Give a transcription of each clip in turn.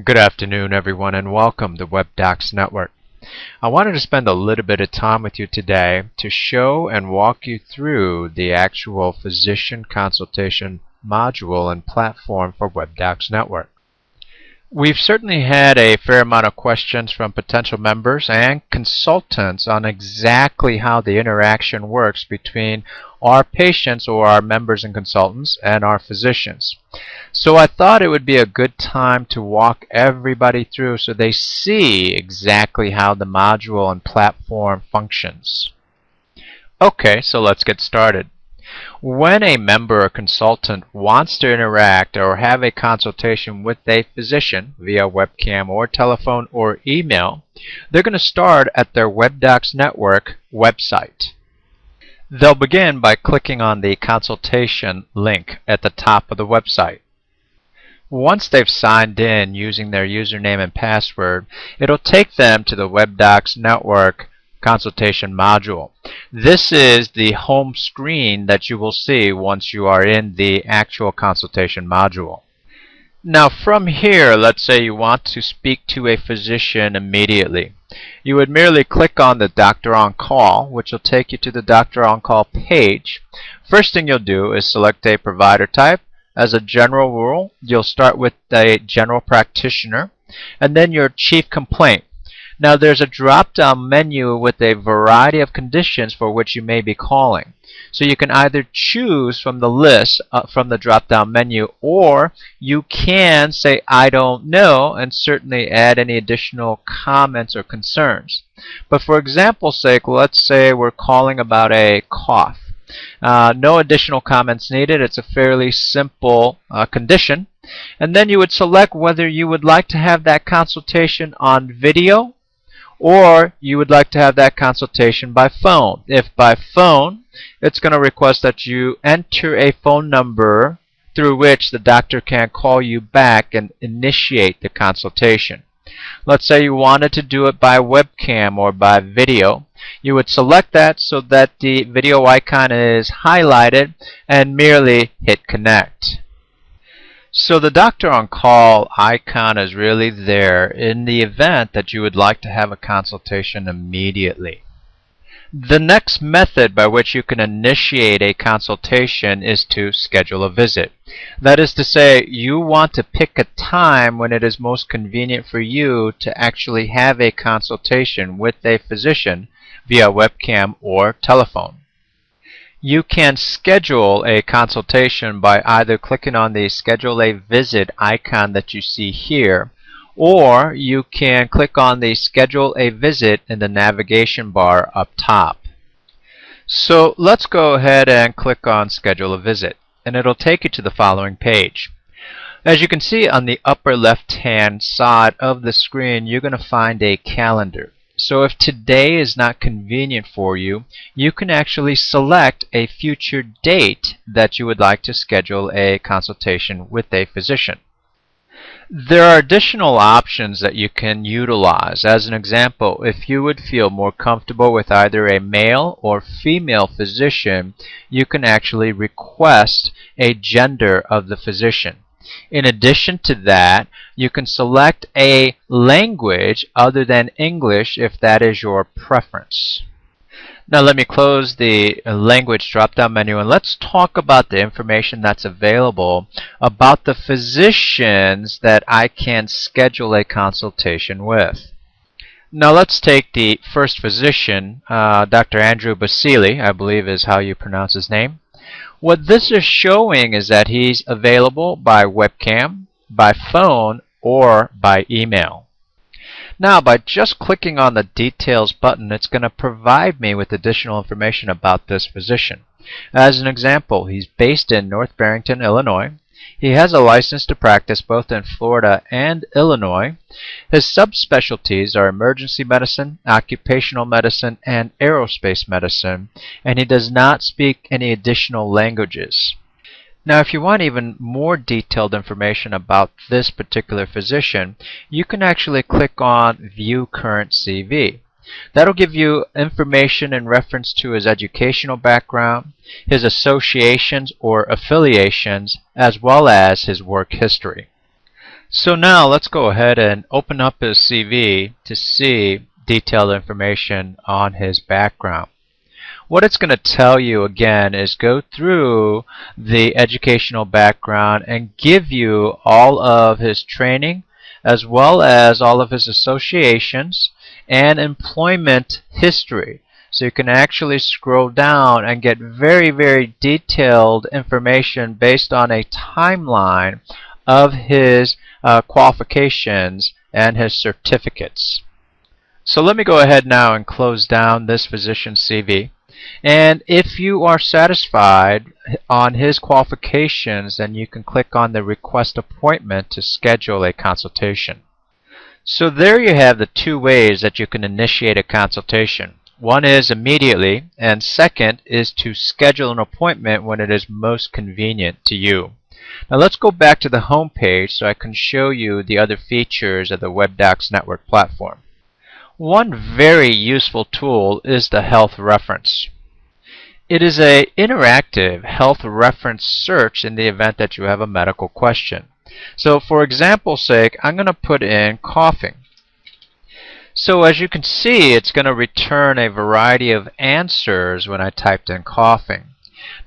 Good afternoon, everyone, and welcome to WebDocsNetwork. I wanted to spend a little bit of time with you today to show and walk you through the actual physician consultation module and platform for WebDocsNetwork. We've certainly had a fair amount of questions from potential members and consultants on exactly how the interaction works between our patients or our members and consultants and our physicians. So I thought it would be a good time to walk everybody through so they see exactly how the module and platform functions. Okay, so let's get started. When a member or consultant wants to interact or have a consultation with a physician via webcam or telephone or email, they're going to start at their WebDocsNetwork website. They'll begin by clicking on the consultation link at the top of the website. Once they've signed in using their username and password, it'll take them to the WebDocsNetwork consultation module. This is the home screen that you will see once you are in the actual consultation module. Now from here, let's say you want to speak to a physician immediately. You would merely click on the Doctor on Call, which will take you to the Doctor on Call page. First thing you'll do is select a provider type. As a general rule, you'll start with a general practitioner and then your chief complaint. Now there's a drop-down menu with a variety of conditions for which you may be calling. So you can either choose from the list from the drop-down menu, or you can say I don't know and certainly add any additional comments or concerns. But for example's sake, let's say we're calling about a cough. No additional comments needed. It's a fairly simple condition. And then you would select whether you would like to have that consultation on video or you would like to have that consultation by phone. If by phone, it's going to request that you enter a phone number through which the doctor can call you back and initiate the consultation. Let's say you wanted to do it by webcam or by video. You would select that so that the video icon is highlighted and merely hit connect. So the Doctor on Call icon is really there in the event that you would like to have a consultation immediately. The next method by which you can initiate a consultation is to schedule a visit. That is to say, you want to pick a time when it is most convenient for you to actually have a consultation with a physician via webcam or telephone. You can schedule a consultation by either clicking on the Schedule a Visit icon that you see here, or you can click on the Schedule a Visit in the navigation bar up top. So let's go ahead and click on Schedule a Visit, and it'll take you to the following page. As you can see on the upper left-hand side of the screen, you're going to find a calendar. So if today is not convenient for you, you can actually select a future date that you would like to schedule a consultation with a physician. There are additional options that you can utilize. As an example, if you would feel more comfortable with either a male or female physician, you can actually request a gender of the physician. In addition to that, you can select a language other than English if that is your preference. Now let me close the language drop-down menu and let's talk about the information that's available about the physicians that I can schedule a consultation with. Now let's take the first physician, Dr. Andrew Basili, I believe is how you pronounce his name. What this is showing is that he's available by webcam, by phone, or by email. Now, by just clicking on the Details button, it's going to provide me with additional information about this physician. As an example, he's based in North Barrington, Illinois. He has a license to practice both in Florida and Illinois. His subspecialties are emergency medicine, occupational medicine, and aerospace medicine, and he does not speak any additional languages. Now, if you want even more detailed information about this particular physician, you can actually click on View Current CV. That'll give you information in reference to his educational background, his associations or affiliations, as well as his work history. So now let's go ahead and open up his CV to see detailed information on his background. What it's going to tell you again is go through the educational background and give you all of his training as well as all of his associations and employment history. So you can actually scroll down and get very, very detailed information based on a timeline of his qualifications and his certificates. So let me go ahead now and close down this physician's CV. And if you are satisfied on his qualifications, then you can click on the request appointment to schedule a consultation. So there you have the two ways that you can initiate a consultation. One is immediately, and second is to schedule an appointment when it is most convenient to you. Now let's go back to the home page so I can show you the other features of the WebDocsNetwork platform. One very useful tool is the health reference. It is an interactive health reference search in the event that you have a medical question. So for example's sake, I'm going to put in coughing. So as you can see, it's going to return a variety of answers when I typed in coughing.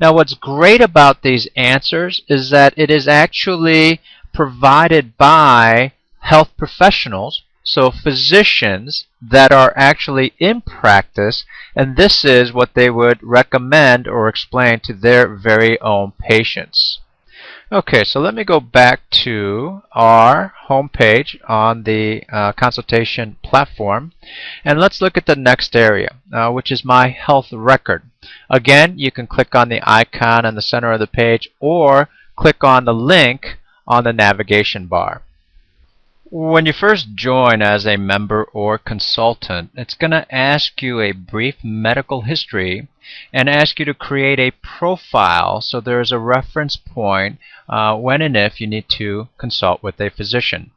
Now what's great about these answers is that it is actually provided by health professionals, so physicians that are actually in practice, and this is what they would recommend or explain to their very own patients. Okay, so let me go back to our home page on the consultation platform, and let's look at the next area, which is my health record. Again, you can click on the icon in the center of the page or click on the link on the navigation bar. When you first join as a member or consultant, it's going to ask you a brief medical history and ask you to create a profile so there's a reference point when and if you need to consult with a physician.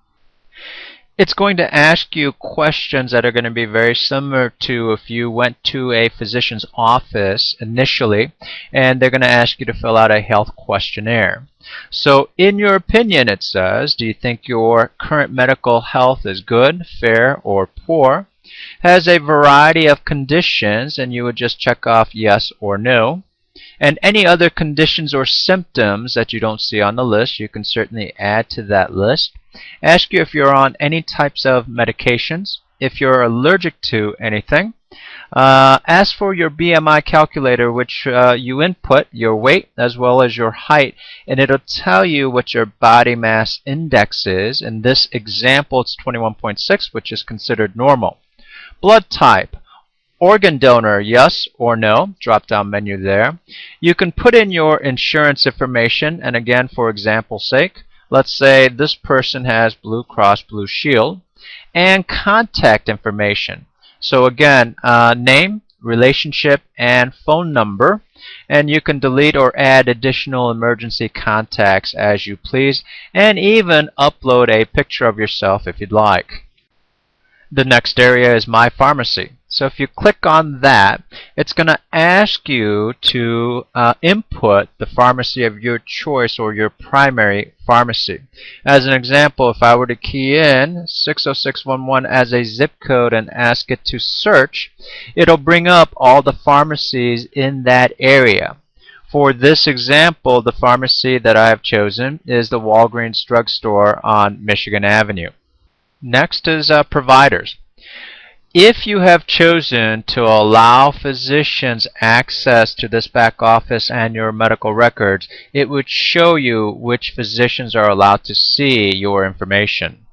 It's going to ask you questions that are going to be very similar to if you went to a physician's office initially, and they're going to ask you to fill out a health questionnaire. So in your opinion, it says, do you think your current medical health is good, fair, or poor? Has a variety of conditions, and you would just check off yes or no. And any other conditions or symptoms that you don't see on the list, you can certainly add to that list. Ask you if you're on any types of medications, if you're allergic to anything. Ask for your BMI calculator, which you input your weight as well as your height, and it'll tell you what your body mass index is. In this example, it's 21.6, which is considered normal. Blood type. Organ donor, yes or no, drop down menu there. You can put in your insurance information, and again, for example's sake, let's say this person has Blue Cross Blue Shield, and contact information. So again, name, relationship, and phone number, and you can delete or add additional emergency contacts as you please, and even upload a picture of yourself if you'd like. The next area is My Pharmacy. So if you click on that, it's going to ask you to input the pharmacy of your choice or your primary pharmacy. As an example, if I were to key in 60611 as a zip code and ask it to search, it'll bring up all the pharmacies in that area. For this example, the pharmacy that I have chosen is the Walgreens drugstore on Michigan Avenue. Next is providers. If you have chosen to allow physicians access to this back office and your medical records, it would show you which physicians are allowed to see your information.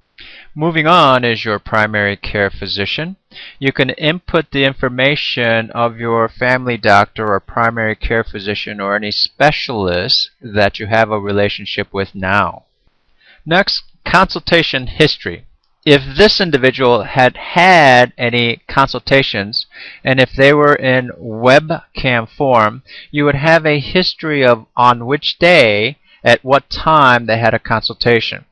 Moving on is your primary care physician. You can input the information of your family doctor or primary care physician or any specialist that you have a relationship with now. Next, consultation history. If this individual had had any consultations, and if they were in webcam form, you would have a history of on which day, at what time they had a consultation.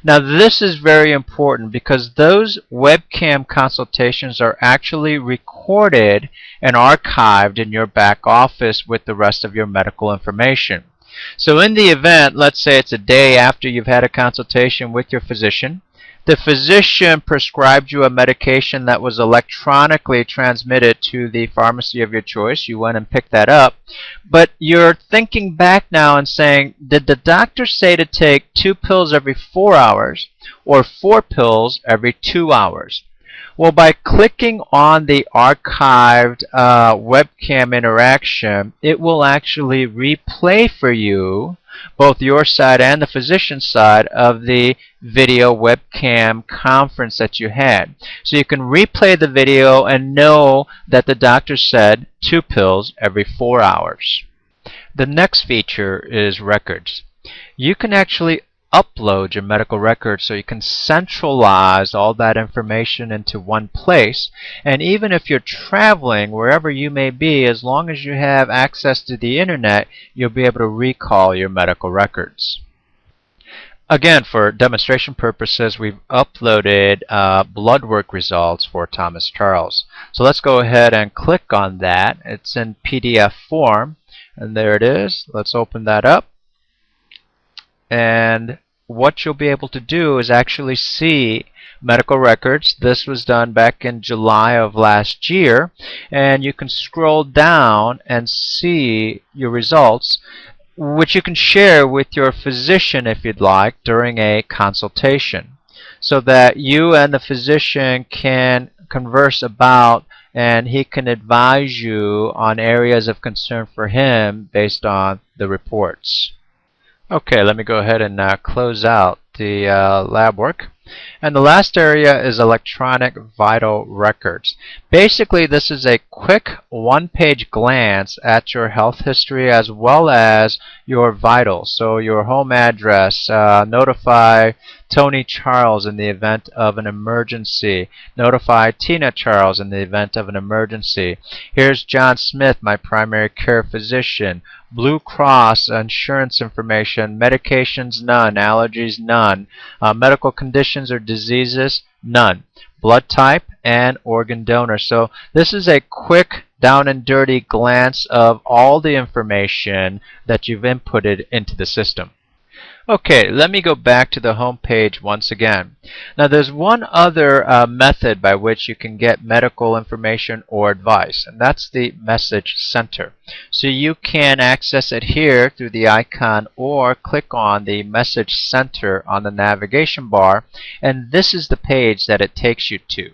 Now this is very important because those webcam consultations are actually recorded and archived in your back office with the rest of your medical information. So in the event, let's say it's a day after you've had a consultation with your physician, the physician prescribed you a medication that was electronically transmitted to the pharmacy of your choice. You went and picked that up. But you're thinking back now and saying, did the doctor say to take 2 pills every 4 hours or 4 pills every 2 hours? Well, by clicking on the archived webcam interaction, it will actually replay for you both your side and the physician's side of the video webcam conference that you had. So you can replay the video and know that the doctor said 2 pills every 4 hours. The next feature is records. You can actually upload your medical records so you can centralize all that information into one place. And even if you're traveling wherever you may be, as long as you have access to the internet, you'll be able to recall your medical records. Again, for demonstration purposes, we've uploaded blood work results for Thomas Charles. So let's go ahead and click on that. It's in PDF form, and there it is. Let's open that up. And what you'll be able to do is actually see medical records. This was done back in July of last year, and you can scroll down and see your results, which you can share with your physician if you'd like during a consultation, so that you and the physician can converse about and he can advise you on areas of concern for him based on the reports. Okay, let me go ahead and close out the lab work. And the last area is electronic vital records. Basically, this is a quick one-page glance at your health history as well as your vitals. So your home address, notify Tony Charles in the event of an emergency, notify Tina Charles in the event of an emergency. Here's John Smith, my primary care physician. Blue Cross insurance information, medications none, allergies none, medical conditions or diseases none, blood type and organ donor. So this is a quick down and dirty glance of all the information that you've inputted into the system. Okay, let me go back to the home page once again. Now there's one other method by which you can get medical information or advice, and that's the message center. So you can access it here through the icon or click on the message center on the navigation bar, and this is the page that it takes you to.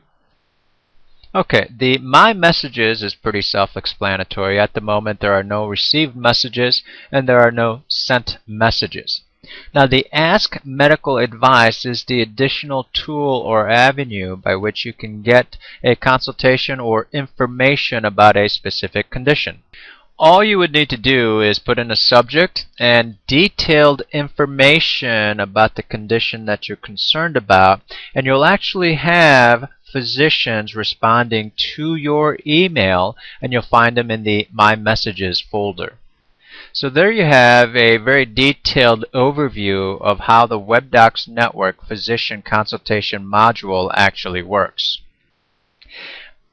Okay, the My Messages is pretty self-explanatory. At the moment there are no received messages and there are no sent messages. Now the Ask Medical Advice is the additional tool or avenue by which you can get a consultation or information about a specific condition. All you would need to do is put in a subject and detailed information about the condition that you're concerned about, and you'll actually have physicians responding to your email, and you'll find them in the My Messages folder. So there you have a very detailed overview of how the WebDocsNetwork physician consultation module actually works.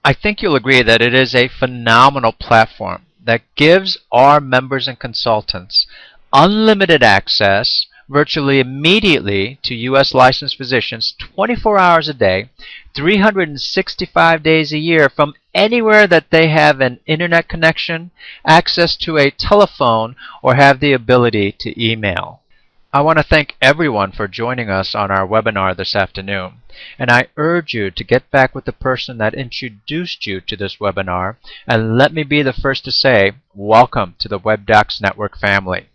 I think you'll agree that it is a phenomenal platform that gives our members and consultants unlimited access virtually immediately to U.S. licensed physicians 24 hours a day, 365 days a year from anywhere that they have an internet connection, access to a telephone, or have the ability to email. I want to thank everyone for joining us on our webinar this afternoon, and I urge you to get back with the person that introduced you to this webinar, and let me be the first to say, welcome to the WebDocsNetwork family.